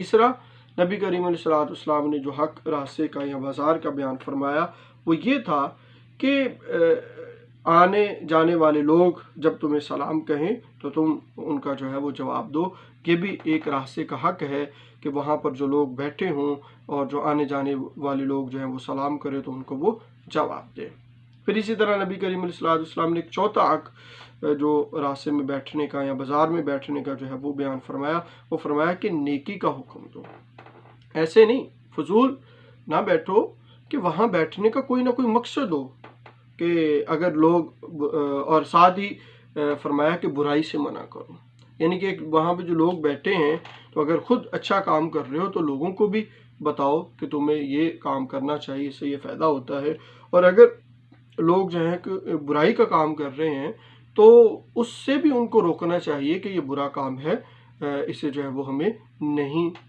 तीसरा, नबी करीम अलैहिस्सलाम ने जो हक रास्ते का या बाज़ार का बयान फरमाया वो ये था कि आने जाने वाले लोग जब तुम्हें सलाम कहें तो तुम उनका जो है वो जवाब दो। ये भी एक रास्ते का हक है कि वहाँ पर जो लोग बैठे हों और जो आने जाने वाले लोग जो हैं वो सलाम करें तो उनको वो जवाब दें। फिर इसी तरह नबी करीम अलैहिस्सलाम ने एक चौथा हक जो रास्ते में बैठने का या बाज़ार में बैठने का जो है वो बयान फरमाया, वो फरमाया कि नेकी का हुक्म दो। ऐसे नहीं फजूल ना बैठो कि वहाँ बैठने का कोई ना कोई मकसद हो कि अगर लोग और साथ ही फरमाया कि बुराई से मना करो, यानी कि वहाँ पे जो लोग बैठे हैं तो अगर खुद अच्छा काम कर रहे हो तो लोगों को भी बताओ कि तुम्हें ये काम करना चाहिए, इससे ये फ़ायदा होता है। और अगर लोग जो हैं कि बुराई का काम कर रहे हैं तो उससे भी उनको रोकना चाहिए कि ये बुरा काम है, इससे जो है वो हमें नहीं